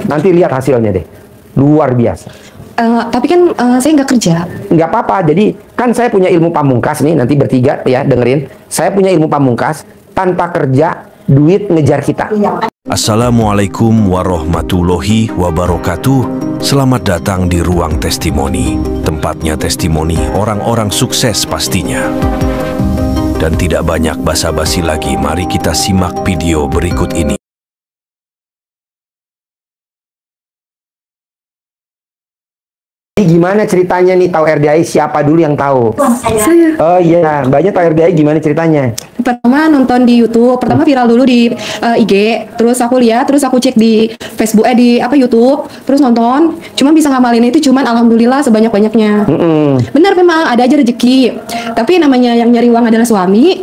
Nanti lihat hasilnya deh. Luar biasa. Tapi kan saya nggak kerja. Nggak apa-apa. Jadi kan saya punya ilmu pamungkas nih. Nanti bertiga ya dengerin. Saya punya ilmu pamungkas. Tanpa kerja, duit ngejar kita. Assalamualaikum warahmatullahi wabarakatuh. Selamat datang di Ruang Testimoni. Tempatnya testimoni orang-orang sukses pastinya. Dan tidak banyak basa-basi lagi. Mari kita simak video berikut ini. Gimana ceritanya nih, tahu RDI? Siapa dulu yang tahu? Saya. Oh iya, banyak tahu RDI. Gimana ceritanya? Pertama nonton di YouTube, pertama viral dulu di IG, terus aku lihat, terus aku cek di Facebook, di YouTube, terus nonton. Cuma bisa ngamalin itu cuman alhamdulillah sebanyak-banyaknya. Benar memang ada aja rezeki. Tapi namanya yang nyari uang adalah suami.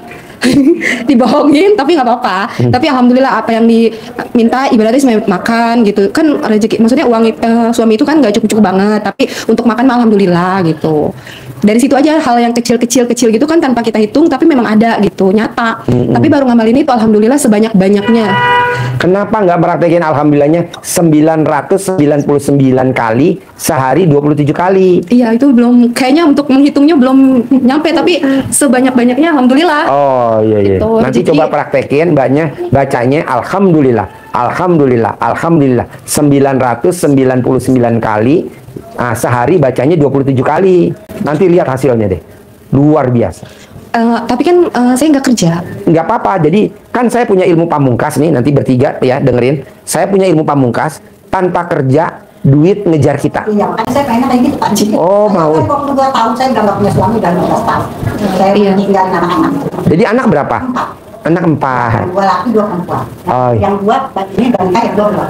Dibohongin tapi nggak apa-apa. Tapi alhamdulillah apa yang diminta ibaratnya cuma makan gitu kan, rezeki maksudnya uang suami itu kan nggak cukup banget, tapi untuk makan mah alhamdulillah gitu. Dari situ aja hal yang kecil gitu kan tanpa kita hitung tapi memang ada gitu, nyata. Tapi baru ngamalin itu alhamdulillah sebanyak-banyaknya. Kenapa nggak praktekin alhamdulillahnya 999 kali sehari 27 kali? Iya, itu belum, kayaknya untuk menghitungnya belum nyampe, tapi sebanyak-banyaknya alhamdulillah. Oh iya. Gitu, Nanti rezeki. coba praktekin bacanya alhamdulillah, alhamdulillah, alhamdulillah 999 kali. Sehari bacanya 27 kali. Nanti lihat hasilnya deh. Luar biasa. Tapi kan saya nggak kerja. Nggak apa-apa. Jadi kan saya punya ilmu pamungkas nih. Nanti bertiga ya dengerin. Saya punya ilmu pamungkas. Tanpa kerja, duit ngejar kita. Iya, makanya saya pengen kayak gitu Pak. Oh, mau. Saya 22 tahun saya udah nggak punya suami, udah 15 tahun. Saya tinggalin anak-anak. Jadi anak berapa? Anak 4. 2 laki 2 perempuan. Oh, iya. Yang 2 ini udah nikah, yang 2 belum.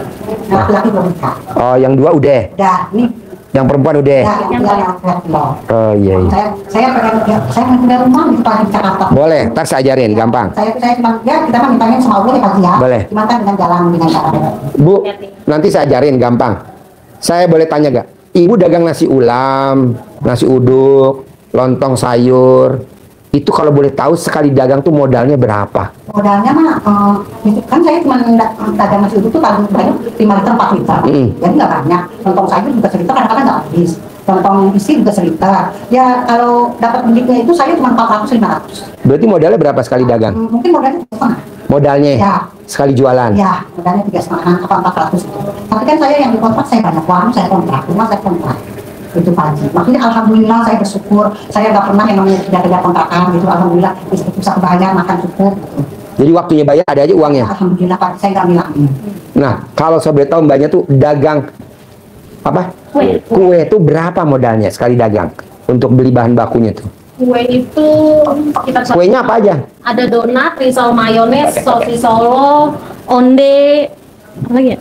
Laki-laki belum nikah. Oh, yang 2 udah. Udah, ini Yang perempuan udah. ya, yang tinggal yang belum. Oh iya. Saya pengen, saya mau punya rumah di Jakarta. Boleh, ntar saya ajarin, gampang. Saya cuma, ya kita mah mintanya sama Allah ya Pak ya. Boleh. Cuma kan dengan jalan, dengan cara. Bu, nanti saya ajarin, gampang. Saya boleh tanya gak? Ibu dagang nasi ulam, nasi uduk, lontong sayur. Itu kalau boleh tahu sekali dagang tuh modalnya berapa? Modalnya mah, kan saya cuma dagang nasi uduk tuh paling banyak 5 liter 4 liter. Jadi nggak banyak. Lontong sayur juga seliter, kadang-kadang nggak habis. Lontong isi juga seliter. Ya kalau dapat duitnya itu saya cuma 400-500. Berarti modalnya berapa sekali dagang? Mungkin modalnya 3,5. Modalnya Ya. sekali jualan? Ya, modalnya 3,5 atau 400. Tapi kan saya yang dikontrak, saya banyak warung, saya kontrak, rumah saya kontrak. Itu pagi. Makanya alhamdulillah saya bersyukur. Saya nggak pernah yang namanya kerja kontrakan gitu. Alhamdulillah bisa kebayar, makan cukup. Gitu. Jadi waktunya bayar ada aja uangnya? Alhamdulillah Pak, saya nggak bilangin. Nah, kalau saya boleh tahu mbaknya tuh dagang apa? Kue itu berapa modalnya sekali dagang? Untuk beli bahan bakunya tuh? Kue itu kita Kuenya apa aja? ada donat, risol mayones, sosis Solo, onde, apa lagi ya?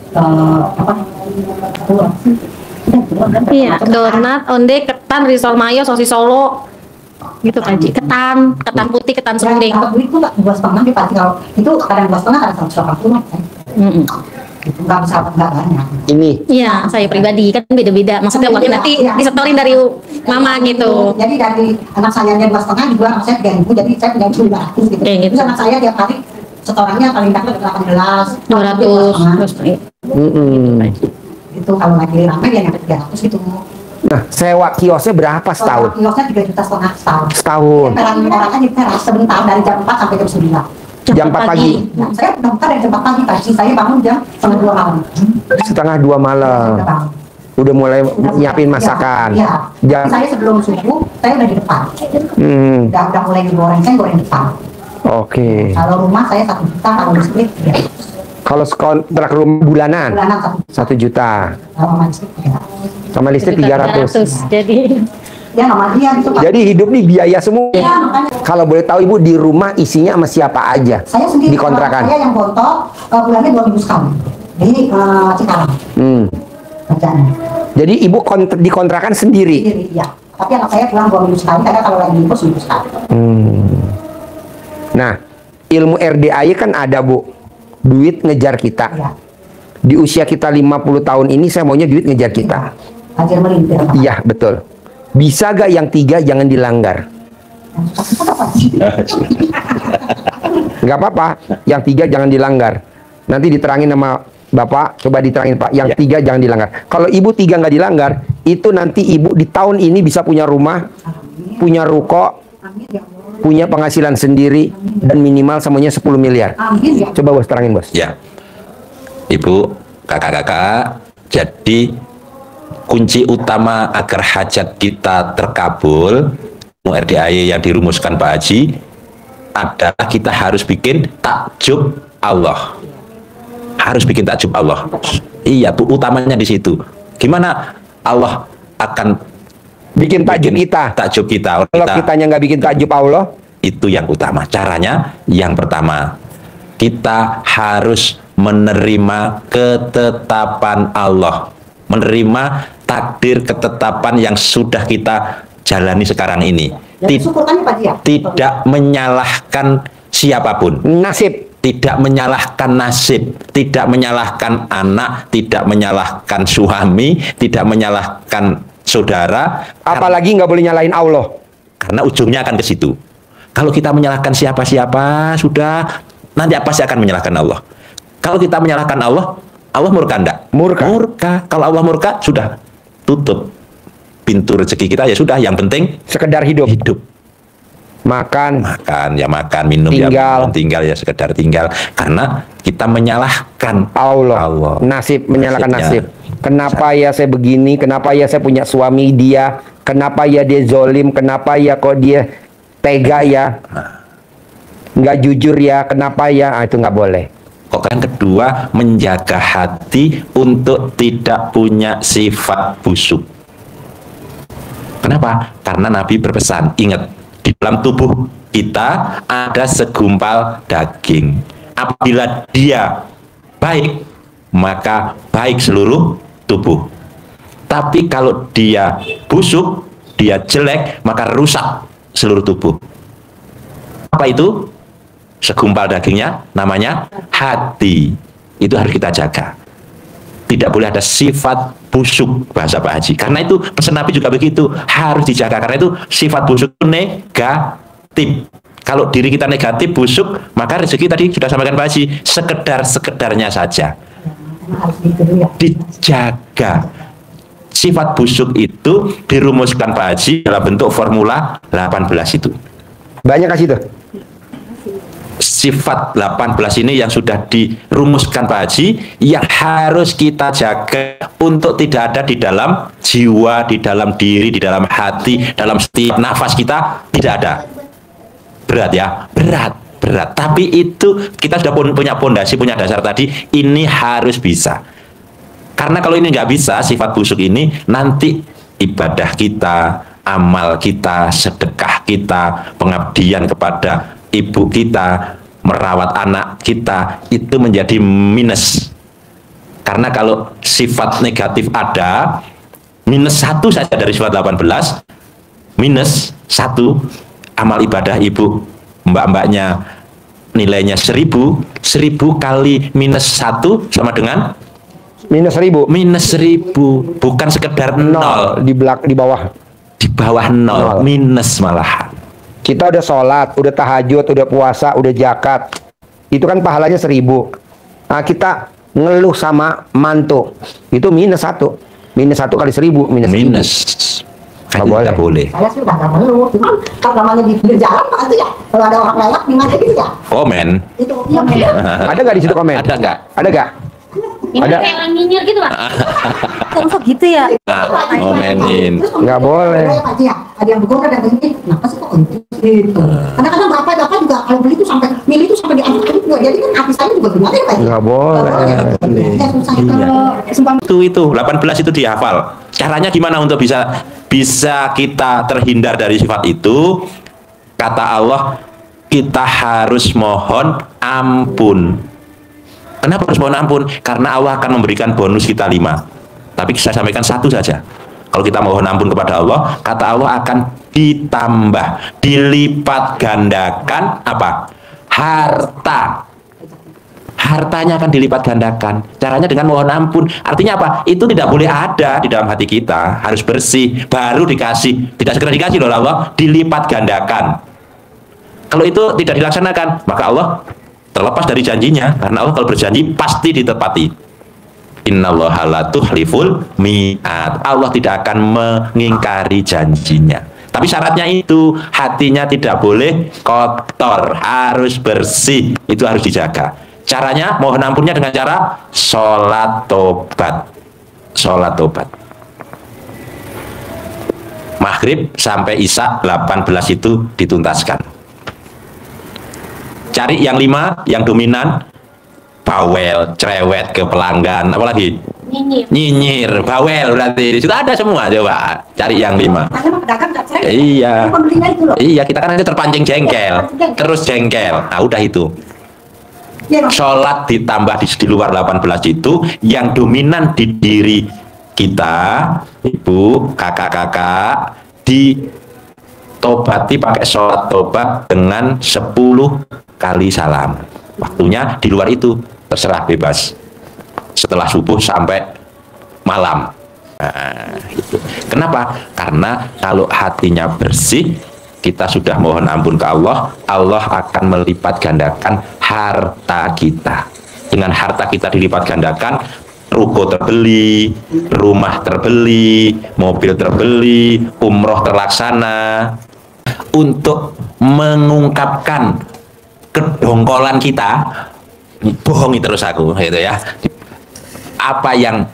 Iya, donat, onde, ketan, risol mayo, sosis Solo, gitu Pak Ji. Ketan putih, ketan serundeng. Ya, kalau itu nggak 2,5 di Pak. Kalau itu kadang 2,5, kadang 180. Itu nggak bisa, nggak banyak. Ini. Iya, saya pribadi kan beda-beda. Maksudnya waktu nanti disetorin dari mama gitu. Jadi dari anak saya yang 2,5 juga, anak saya 3.000, jadi saya punya 200 gitu. Kayak gitu. Terus anak saya tiap hari setorannya paling dapat 18, 200. Itu kalau lagi ramai dia nyampe 300 gitu. Nah, sewa kiosnya berapa setahun? Kiosnya 3,5 juta setahun. Setahun. Orang aja teras sebentar dari jam 4 sampai jam 9. Jam 4 pagi. Nah, saya udah buka dari jam 4 pagi, pasti saya bangun jam setengah 2 malam. Setengah 2 malam. Udah bangun. Udah mulai nyiapin masakan. Iya. Jam. Saya sebelum subuh, saya udah di depan. Udah mulai digoreng, saya goreng depan. Oke. Kalau rumah saya 1 juta, kalau listrik ya. Kalau kontrak rumah bulanan Bulanan 1 juta. Kalau listrik ya. Sama listrik 300. Jadi Ya nama dia gitu Pak. Jadi hidup nih biaya semua. Ya, makanya Kalau boleh tahu Ibu di rumah isinya sama siapa aja? saya sendiri, Di kontrakan. saya yang bontot, bulannya 2.000 sekali. Di Cikarang. Kerjanya. Jadi Ibu dikontrakan sendiri. Sendiri, ya. Tapi anak saya pulang 2 minggu sekali, karena kalau lagi libur seminggu sekali. Nah, ilmu RDAY kan ada Bu. Duit ngejar kita. Iya. Di usia kita 50 tahun ini saya maunya duit ngejar kita. Hajar melintir. Iya, betul. Bisa gak yang 3 jangan dilanggar? Nggak apa-apa, yang 3 jangan dilanggar. Nanti diterangin sama Bapak, coba diterangin Pak. Yang Ya. 3 jangan dilanggar. Kalau ibu 3 nggak dilanggar, itu nanti ibu di tahun ini bisa punya rumah, punya ruko, Amin ya Allah. punya penghasilan sendiri, dan minimal semuanya 10 miliar. Amin ya. Coba bos terangin bos. Ya, Ibu, kakak-kakak, jadi kunci utama agar hajat kita terkabul, RDAY yang dirumuskan Pak Haji, adalah kita harus bikin takjub Allah. Harus bikin takjub Allah. Iya, tuh utamanya di situ. Gimana Allah akan Bikin takjub kita. Takjub kita. Kalau kitanya nggak bikin takjub Allah, Itu yang utama. Caranya yang pertama, kita harus menerima ketetapan Allah, menerima takdir ketetapan yang sudah kita jalani sekarang ini. Jadi syukurkannya Pak Haji ya. Tidak menyalahkan siapapun, nasib. tidak menyalahkan nasib, tidak menyalahkan anak, tidak menyalahkan suami, tidak menyalahkan saudara, Apalagi nggak boleh nyalain Allah. karena ujungnya akan ke situ. Kalau kita menyalahkan siapa-siapa, sudah nanti pasti akan menyalahkan Allah. Kalau kita menyalahkan Allah, Allah murka enggak? Murka. Murka. Kalau Allah murka, sudah tutup pintu rezeki kita, ya sudah. Yang penting Sekedar hidup. hidup. Makan. Makan, ya makan, minum, Tinggal. ya minum, tinggal, ya sekedar tinggal. Karena kita menyalahkan Allah. Nasib, menyalahkan Nasibnya. nasib. Kenapa ya saya begini? Kenapa ya saya punya suami dia? Kenapa ya dia zolim? Kenapa ya kok dia tega ya? Nggak jujur ya? Kenapa ya? Itu nggak boleh. Kok kan kedua, menjaga hati untuk tidak punya sifat busuk. Kenapa? Karena Nabi berpesan, ingat, di dalam tubuh kita ada segumpal daging. Apabila dia baik, maka baik seluruh tubuh. Tapi kalau dia busuk, dia jelek, maka rusak seluruh tubuh. Apa itu? Segumpal dagingnya namanya hati. Itu harus kita jaga. Tidak boleh ada sifat busuk, bahasa Pak Haji. Karena itu pesan Nabi juga begitu, harus dijaga. Karena itu sifat busuk itu negatif. Kalau diri kita negatif, busuk, maka rezeki tadi sudah sampaikan Pak Haji, sekedar-sekedarnya saja. Harus gitu ya. Dijaga. Sifat busuk itu dirumuskan Pak Haji dalam bentuk formula 18 itu. Banyak kasih tuh. Sifat 18 ini yang sudah dirumuskan Pak Haji, yang harus kita jaga untuk tidak ada di dalam jiwa, di dalam diri, di dalam hati, dalam setiap nafas kita, tidak ada. Berat ya, berat. Tapi itu kita sudah punya pondasi, punya dasar tadi, ini harus bisa. Karena kalau ini nggak bisa, sifat busuk ini, nanti ibadah kita, amal kita, sedekah kita, pengabdian kepada ibu kita, merawat anak kita, itu menjadi minus. Karena kalau sifat negatif ada, minus 1 saja dari sifat 18, minus 1, amal ibadah ibu, mbak-mbaknya nilainya 1000 kali minus 1 sama dengan Minus 1000. minus 1000, bukan sekedar nol, Di bawah. di bawah nol, minus malahan. Kita udah sholat, udah tahajud, udah puasa, udah zakat. Itu kan pahalanya 1000. Nah, kita ngeluh sama mantu. Itu minus 1. Minus 1 kali 1000. Minus. Nggak Kan boleh. tidak boleh. Saya sih udah nggak perlu, cuman kalau namanya di pinggir jalan Pak itu ya, kalau ada orang lewat gimana gitu ya, Komen. itu iya. Ada nggak di situ komen? Ada nggak? Ada nggak? Ini Ada. kayak orang nyinyir gitu Pak. Kok gitu ya? Nah, ngomenin. Nggak boleh. Pak Haji ya, ada yang begini, ada yang begini, kenapa sih kok gitu? Kadang-kadang bapak juga kalau beli itu sampai milih itu sampai diaduk-aduk juga, jadi kan hati saya juga gimana ya Pak? Nggak boleh. Ya, susah itu. Kalau Itu 18 itu dihafal. Caranya gimana untuk bisa kita terhindar dari sifat itu? Kata Allah, kita harus mohon ampun. Kenapa harus mohon ampun? Karena Allah akan memberikan bonus kita 5. Tapi saya sampaikan 1 saja. Kalau kita mohon ampun kepada Allah, kata Allah akan ditambah, dilipat gandakan apa? Harta. Hartanya akan dilipat gandakan. Caranya dengan mohon ampun. Artinya apa? Itu tidak boleh ada di dalam hati kita. Harus bersih, baru dikasih. Tidak segera dikasih loh Allah, dilipat gandakan. Kalau itu tidak dilaksanakan, maka Allah terlepas dari janjinya. Karena Allah kalau berjanji pasti ditepati. Innallaha la tukhliful mi'ad. Allah tidak akan mengingkari janjinya. Tapi syaratnya itu hatinya tidak boleh kotor, harus bersih. Itu harus dijaga. Caranya mohon ampunnya dengan cara sholat tobat. Sholat tobat. Maghrib sampai Isya 18 itu dituntaskan. Cari yang 5, yang dominan, bawel, cerewet ke pelanggan, apalagi nyinyir, bawel, berarti sudah ada semua. Coba cari yang 5. Iya, iya, kita kan itu terpancing jengkel, terus jengkel. Nah udah itu. Sholat ditambah di luar 18 itu yang dominan di diri kita, ibu, kakak-kakak, ditobati pakai sholat tobat dengan 10 kali salam. Waktunya di luar itu terserah, bebas. Setelah subuh sampai malam. Nah, itu. Kenapa? Karena kalau hatinya bersih, kita sudah mohon ampun ke Allah, Allah akan melipat gandakan harta kita. Dengan harta kita dilipat gandakan, ruko terbeli, rumah terbeli, mobil terbeli, umroh terlaksana. Untuk mengungkapkan kedongkolan kita, bohongi terus aku, gitu ya. Apa yang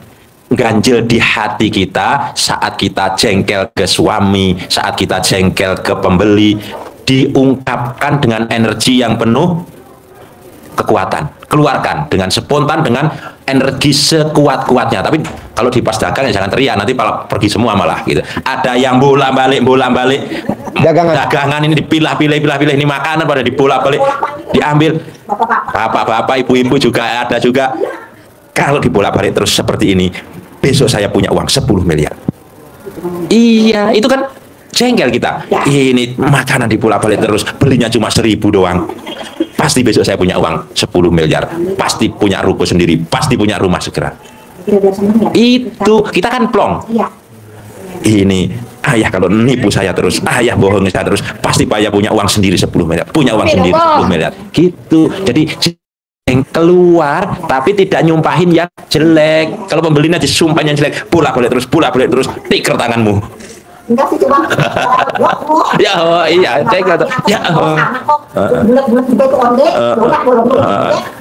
ganjil di hati kita saat kita jengkel ke suami, saat kita jengkel ke pembeli, diungkapkan dengan energi yang penuh kekuatan, keluarkan dengan spontan, dengan energi sekuat-kuatnya. Tapi kalau di pas dagang ya jangan teriak, nanti malah pergi semua malah gitu. Ada yang bolak-balik dagangan ini dipilah-pilih ini makanan pada dibolak-balik diambil. Bapak-bapak, ibu-ibu juga ada juga. Kalau dibolak-balik terus seperti ini, besok saya punya uang 10 miliar. Iya, itu kan jengkel kita. Ini makanan dibolak-balik terus, belinya cuma 1.000 doang. Pasti besok saya punya uang 10 miliar. Pasti punya ruko sendiri, pasti punya rumah segera. Itu kita kan plong. Ini ayah kalau nipu saya terus, ayah bohong saya terus, pasti ayah punya uang sendiri 10 miliar, punya uang sendiri 10 miliar. Gitu. Jadi yang keluar tapi tidak nyumpahin yang jelek. Kalau pembelinya disumpahin yang jelek, bolak-balik terus, tikar tanganmu. Enggak sih, cuma ya oh, iya, cek atau ya oh. Bulat-bulat juga itu onde,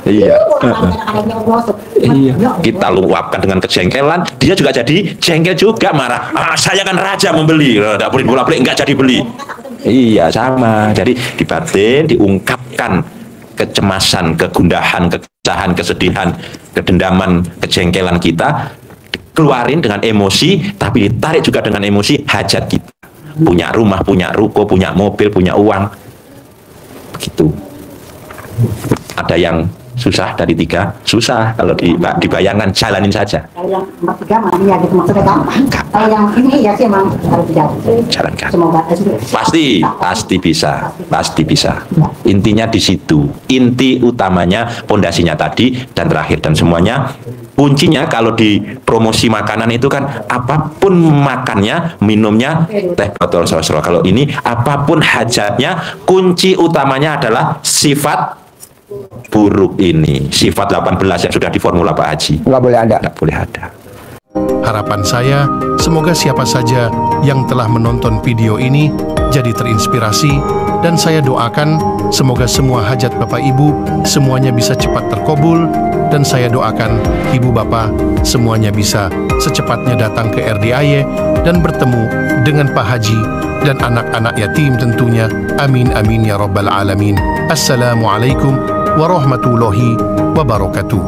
iya. Iya, kita luapkan dengan kejengkelan, dia juga jadi jengkel juga, marah. Saya kan raja membeli, tidak boleh bolak-balik, enggak jadi beli. Iya, sama. Jadi di batin diungkapkan kecemasan, kegundahan, kekesahan, kesedihan, kedendaman, kejengkelan kita, keluarin dengan emosi, tapi ditarik juga dengan emosi hajat kita. Punya rumah, punya ruko, punya mobil, punya uang. Begitu. Ada yang susah dari 3, susah. Kalau dibayangkan, jalanin saja. Kalau yang 3 mah ya gitu, maksudnya gampang. Kalau yang ini ya sih emang harus jalankan. Semoga pasti bisa. Intinya di situ. Inti utamanya, pondasinya tadi dan terakhir dan semuanya. Kuncinya kalau di promosi makanan itu kan apapun makannya, minumnya, teh botol sosro. Kalau ini apapun hajatnya, kunci utamanya adalah sifat buruk ini. Sifat 18 yang sudah di formula Pak Haji. Nggak boleh ada. Nggak boleh ada. Harapan saya, semoga siapa saja yang telah menonton video ini jadi terinspirasi, dan saya doakan semoga semua hajat Bapak Ibu semuanya bisa cepat terkabul, dan saya doakan Ibu Bapak semuanya bisa secepatnya datang ke RDIY dan bertemu dengan Pak Haji dan anak-anak yatim tentunya. Amin amin ya rabbal alamin. Assalamualaikum warahmatullahi wabarakatuh.